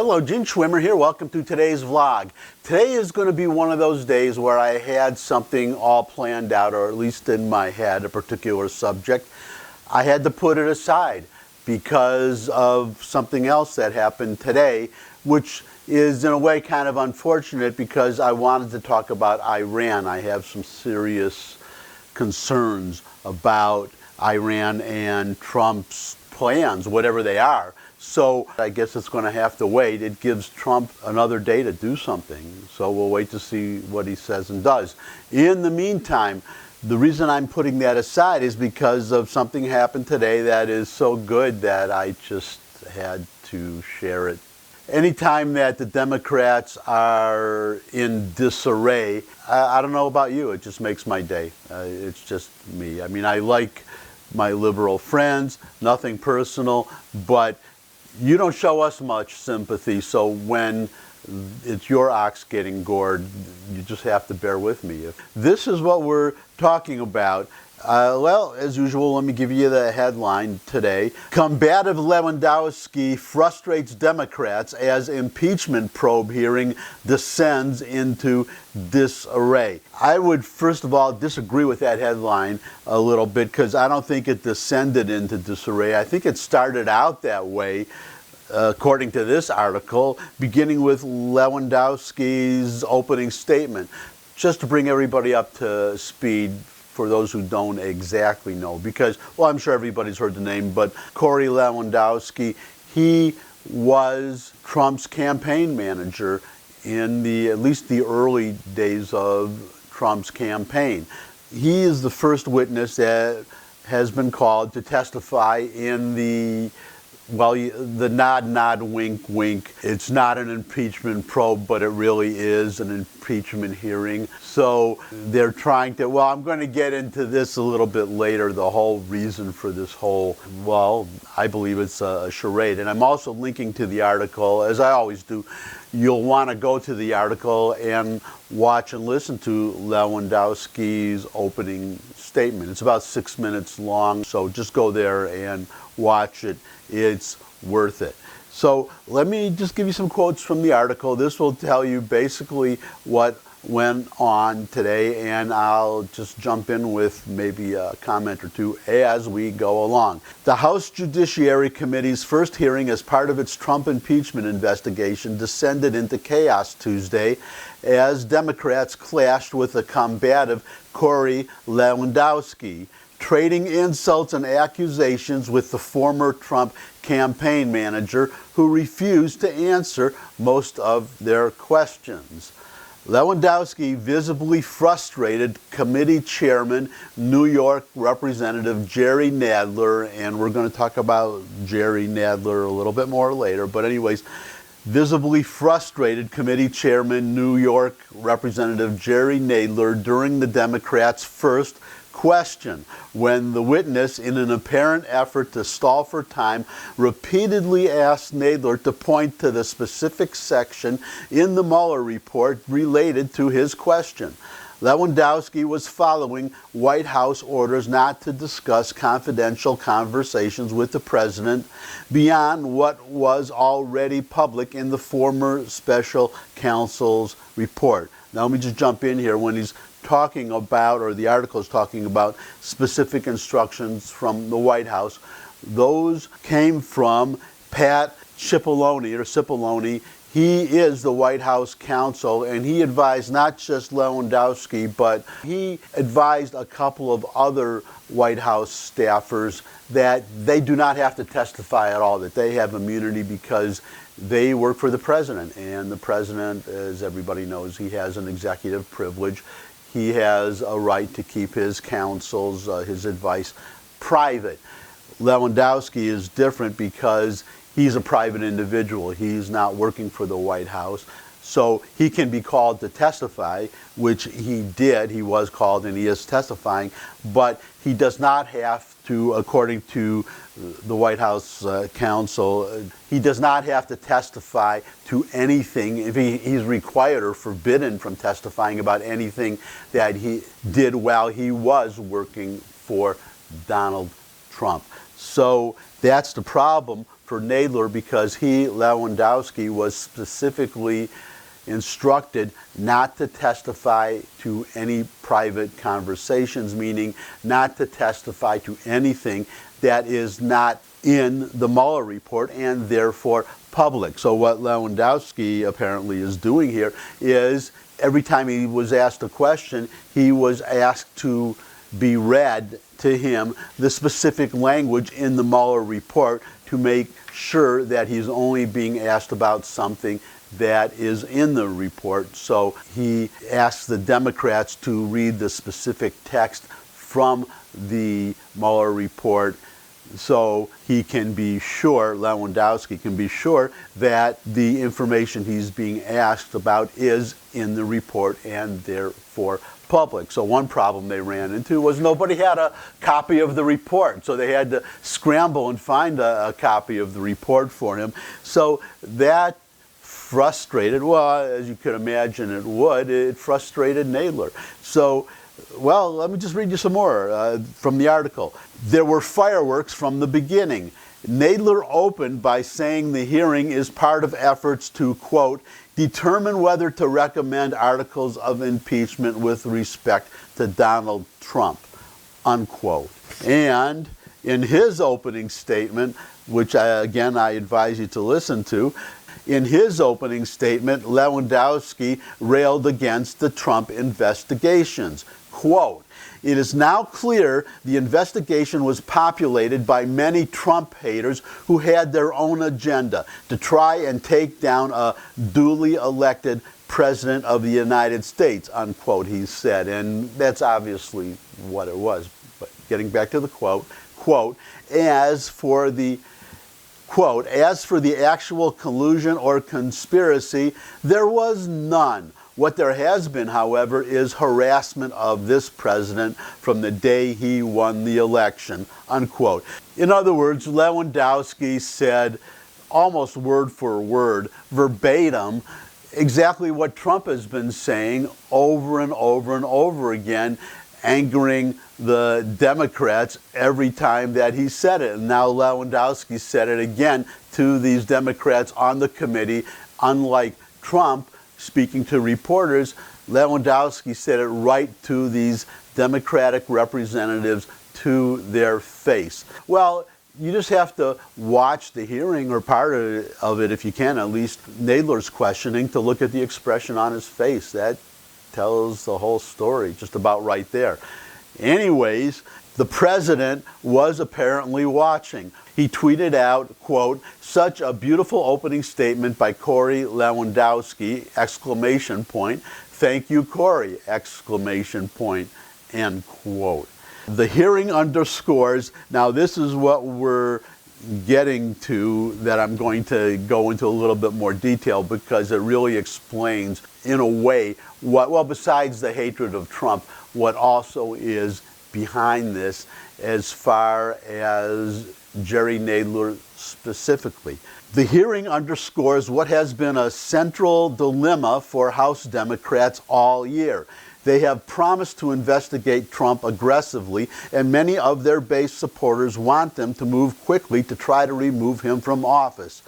Hello, Gene Schwimmer here. Welcome to today's vlog. Today is going to be one of those days where I had something all planned out, or at least in my head, a particular subject. I had to put it aside because of something else that happened today, which is in a way kind of unfortunate because I wanted to talk about Iran. I have some serious concerns about Iran and Trump's plans, whatever they are. So I guess it's going to have to wait. It gives Trump another day to do something. So we'll wait to see what he says and does. In the meantime, the reason I'm putting that aside is because of something happened today that is so good that I just had to share it. Anytime that the Democrats are in disarray, I don't know about you, it just makes my day. It's just me. I mean, I like my liberal friends, nothing personal, but you don't show us much sympathy, so when it's your ox getting gored, you just have to bear with me. This is what we're talking about. Well, as usual, let me give you the headline today. Combative Lewandowski frustrates Democrats as impeachment probe hearing descends into disarray. I would first of all disagree with that headline a little bit because I don't think it descended into disarray. I think it started out that way, according to this article, beginning with Lewandowski's opening statement. Just to bring everybody up to speed, for those who don't exactly know, because, well, I'm sure everybody's heard the name, but Corey Lewandowski, he was Trump's campaign manager in at least the early days of Trump's campaign. He is the first witness that has been called to testify in the nod, wink. It's not an impeachment probe, but it really is an impeachment hearing. So they're trying to, well, I'm going to get into this a little bit later, the whole reason for this whole, well, I believe it's a charade. And I'm also linking to the article, as I always do. You'll want to go to the article and watch and listen to Lewandowski's opening statement. It's about 6 minutes long, so just go there and watch it. It's worth it. So let me just give you some quotes from the article. This will tell you basically what went on today, and I'll just jump in with maybe a comment or two as we go along. The House Judiciary Committee's first hearing as part of its Trump impeachment investigation descended into chaos Tuesday as Democrats clashed with the combative Corey Lewandowski, trading insults and accusations with the former Trump campaign manager who refused to answer most of their questions. Lewandowski visibly frustrated committee chairman, New York Representative Jerry Nadler, and we're going to talk about Jerry Nadler a little bit more later, but anyways, visibly frustrated committee chairman, New York Representative Jerry Nadler during the Democrats' first question, when the witness, in an apparent effort to stall for time, repeatedly asked Nadler to point to the specific section in the Mueller report related to his question. Lewandowski was following White House orders not to discuss confidential conversations with the president beyond what was already public in the former special counsel's report. Now let me just jump in here. When he's talking about, or the article is talking about, specific instructions from the White House, those came from Pat Cipollone. He is the White House counsel, and he advised not just Lewandowski, but he advised a couple of other White House staffers that they do not have to testify at all, that they have immunity because they work for the president. And the president, as everybody knows, he has an executive privilege. He has a right to keep his counsels, his advice, private. Lewandowski is different because he's a private individual. He's not working for the White House. So he can be called to testify, which he did. He was called and he is testifying. But he does not have to, according to the White House counsel, he does not have to testify to anything. If he's required or forbidden from testifying about anything that he did while he was working for Donald Trump. So that's the problem for Nadler, because he, Lewandowski, was specifically instructed not to testify to any private conversations, meaning not to testify to anything that is not in the Mueller report and therefore public. So what Lewandowski apparently is doing here is every time he was asked a question, he was asked to be read to him the specific language in the Mueller report to make sure that he's only being asked about something that is in the report. So he asked the Democrats to read the specific text from the Mueller report so he can be sure, Lewandowski can be sure, that the information he's being asked about is in the report and therefore public. So one problem they ran into was nobody had a copy of the report, so they had to scramble and find a copy of the report for him. So that frustrated, well, as you could imagine it would, it frustrated Nadler. So, well, let me just read you some more from the article. There were fireworks from the beginning. Nadler opened by saying the hearing is part of efforts to, quote, determine whether to recommend articles of impeachment with respect to Donald Trump, unquote. And in his opening statement, which again I advise you to listen to, in his opening statement, Lewandowski railed against the Trump investigations. Quote, it is now clear the investigation was populated by many Trump haters who had their own agenda to try and take down a duly elected president of the United States, unquote, he said. And that's obviously what it was. But getting back to the quote, as for the actual collusion or conspiracy, there was none. What there has been, however, is harassment of this president from the day he won the election, unquote. In other words, Lewandowski said, almost word for word, verbatim, exactly what Trump has been saying over and over and over again, angering the Democrats every time that he said it. And now Lewandowski said it again to these Democrats on the committee. Unlike Trump, speaking to reporters, Lewandowski said it right to these Democratic representatives to their face. Well, you just have to watch the hearing, or part of it if you can, at least Nadler's questioning, to look at the expression on his face. That tells the whole story just about right there. Anyways, the president was apparently watching. He tweeted out, quote, such a beautiful opening statement by Corey Lewandowski, exclamation point. Thank you, Corey, exclamation point, end quote. The hearing underscores, now this is what we're getting to, that I'm going to go into a little bit more detail, because it really explains in a way what, well, besides the hatred of Trump, what also is behind this as far as Jerry Nadler specifically. The hearing underscores what has been a central dilemma for House Democrats all year. They have promised to investigate Trump aggressively, and many of their base supporters want them to move quickly to try to remove him from office.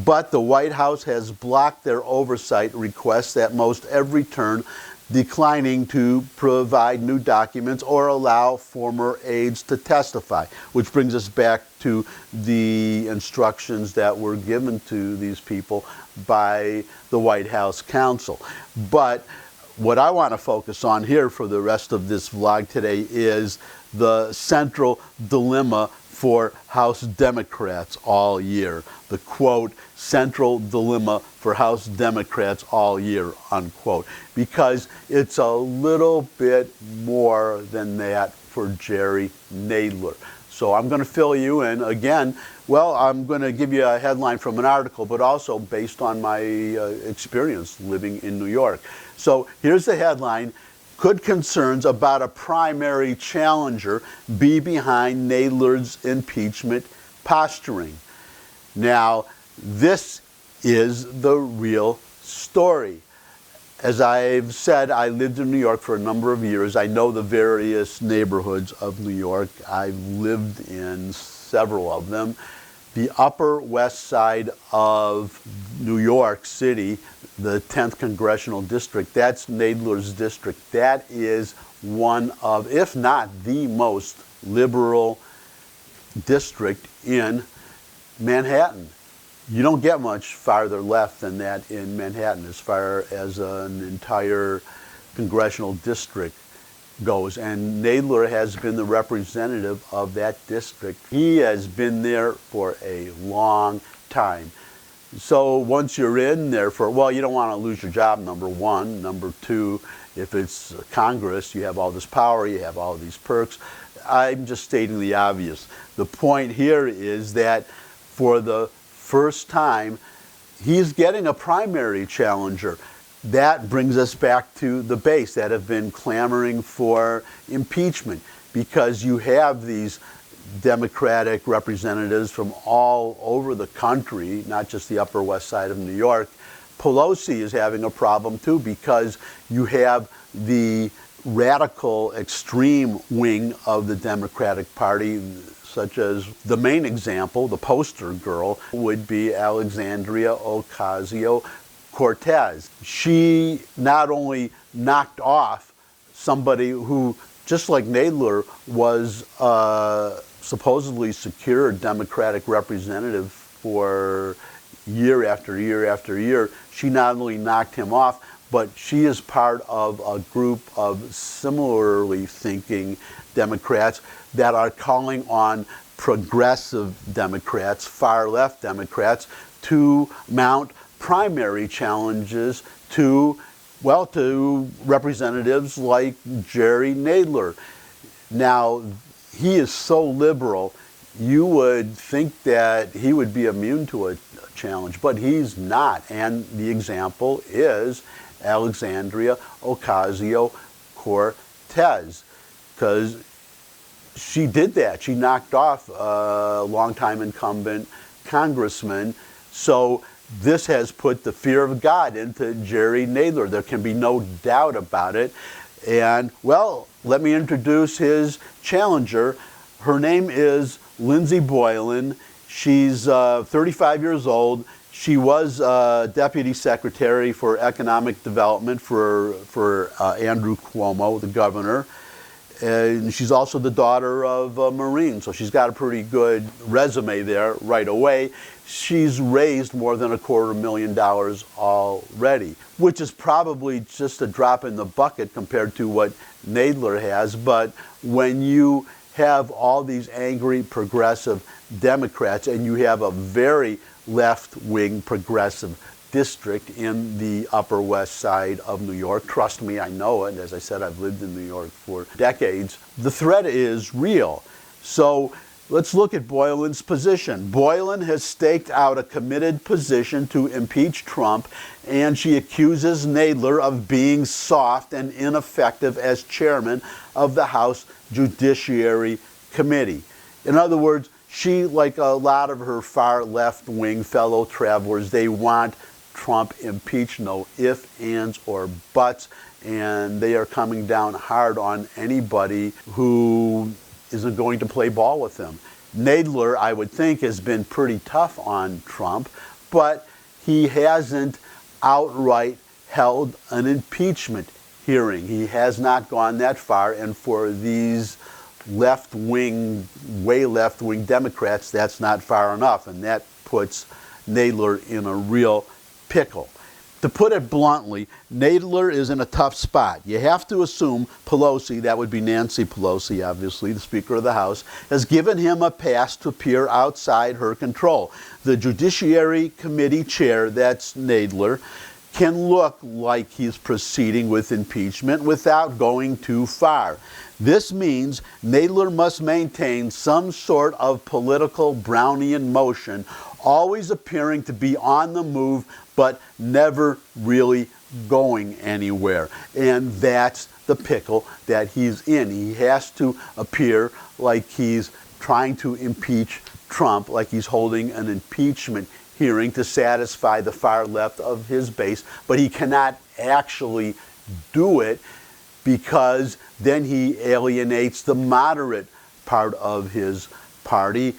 But the White House has blocked their oversight requests at most every turn, declining to provide new documents or allow former aides to testify, which brings us back to the instructions that were given to these people by the White House counsel. But what I want to focus on here for the rest of this vlog today is the central dilemma for House Democrats all year. The, quote, central dilemma for House Democrats all year, unquote. Because it's a little bit more than that for Jerry Nadler. So I'm going to fill you in again. Well, I'm going to give you a headline from an article, but also based on my experience living in New York. So here's the headline. Could concerns about a primary challenger be behind Nadler's impeachment posturing? Now, this is the real story. As I've said, I lived in New York for a number of years. I know the various neighborhoods of New York. I've lived in several of them. The Upper West Side of New York City, the 10th Congressional District, that's Nadler's district. That is one of, if not the most liberal district in Manhattan. You don't get much farther left than that in Manhattan as far as an entire congressional district goes. And Nadler has been the representative of that district. He has been there for a long time. So once you're in there for, well, you don't want to lose your job, number one. Number two, if it's Congress, you have all this power, you have all these perks. I'm just stating the obvious. The point here is that for the first time, he's getting a primary challenger. That brings us back to the base that have been clamoring for impeachment, because you have these Democratic representatives from all over the country, not just the Upper West Side of New York. Pelosi is having a problem too, because you have the radical extreme wing of the Democratic Party, such as the main example, the poster girl, would be Alexandria Ocasio-Cortez. She not only knocked off somebody who, just like Nadler, was supposedly secure Democratic representative for year after year after year, she not only knocked him off, but she is part of a group of similarly thinking Democrats that are calling on progressive Democrats, far-left Democrats, to mount primary challenges to, well, to representatives like Jerry Nadler. Now, he is so liberal, you would think that he would be immune to a challenge, but he's not. And the example is Alexandria Ocasio-Cortez, because she did that. She knocked off a longtime incumbent congressman. So this has put the fear of God into Jerry Nadler. There can be no doubt about it. And, well, let me introduce his challenger. Her name is Lindsey Boylan. She's 35 years old. She was Deputy Secretary for Economic Development for Andrew Cuomo, the governor. And she's also the daughter of a Marine, so she's got a pretty good resume there right away. She's raised more than $250,000 already, which is probably just a drop in the bucket compared to what Nadler has. But when you have all these angry progressive Democrats and you have a very left-wing progressive district in the Upper West Side of New York, trust me, I know it. As I said, I've lived in New York for decades. The threat is real. So let's look at Boylan's position. Boylan has staked out a committed position to impeach Trump, and she accuses Nadler of being soft and ineffective as chairman of the House Judiciary Committee. In other words, she, like a lot of her far left-wing fellow travelers, they want Trump impeached, no ifs, ands, or buts, and they are coming down hard on anybody who isn't going to play ball with them. Nadler, I would think, has been pretty tough on Trump, but he hasn't outright held an impeachment hearing. He has not gone that far, and for these left-wing, way left-wing Democrats, that's not far enough, and that puts Nadler in a real pickle. To put it bluntly, Nadler is in a tough spot. You have to assume Pelosi, that would be Nancy Pelosi, obviously, the Speaker of the House, has given him a pass to appear outside her control. The Judiciary Committee chair, that's Nadler, can look like he's proceeding with impeachment without going too far. This means Nadler must maintain some sort of political Brownian motion, always appearing to be on the move, but never really going anywhere. And that's the pickle that he's in. He has to appear like he's trying to impeach Trump, like he's holding an impeachment hearing to satisfy the far left of his base, but he cannot actually do it because then he alienates the moderate part of his party,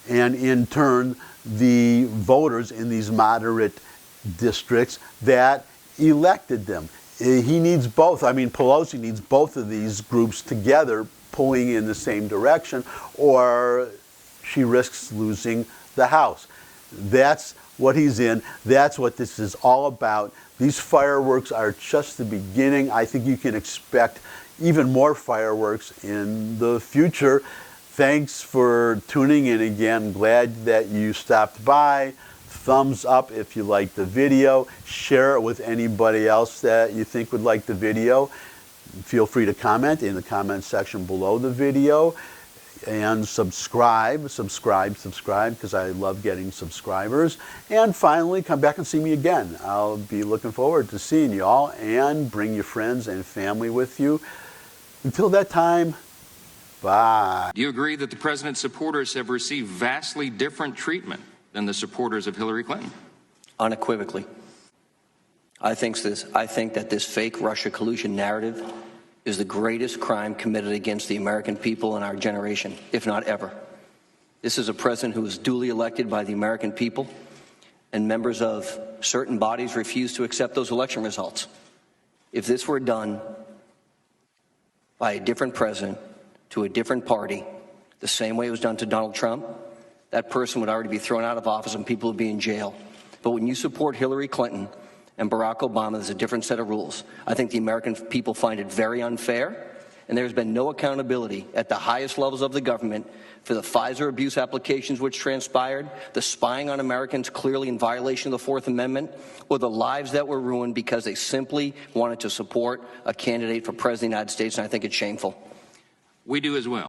and in turn the voters in these moderate districts that elected them. He needs both. I mean, Pelosi needs both of these groups together pulling in the same direction, or she risks losing the House. That's what he's in. That's what this is all about. These fireworks are just the beginning. I think you can expect even more fireworks in the future. Thanks for tuning in again. Glad that you stopped by. Thumbs up if you liked the video. Share it with anybody else that you think would like the video. Feel free to comment in the comment section below the video. And subscribe, because I love getting subscribers. And finally, come back and see me again. I'll be looking forward to seeing you all, and bring your friends and family with you. Until that time, bye. Do you agree that the president's supporters have received vastly different treatment than the supporters of Hillary Clinton? Unequivocally. I think that this fake Russia collusion narrative is the greatest crime committed against the American people in our generation, if not ever. This is a president who was duly elected by the American people, and members of certain bodies refuse to accept those election results. If this were done by a different president to a different party, the same way it was done to Donald Trump, that person would already be thrown out of office and people would be in jail. But when you support Hillary Clinton and Barack Obama, there's a different set of rules. I think the American people find it very unfair, and there's been no accountability at the highest levels of the government for the Pfizer abuse applications which transpired, the spying on Americans clearly in violation of the Fourth Amendment, or the lives that were ruined because they simply wanted to support a candidate for President of the United States, and I think it's shameful. We do as well.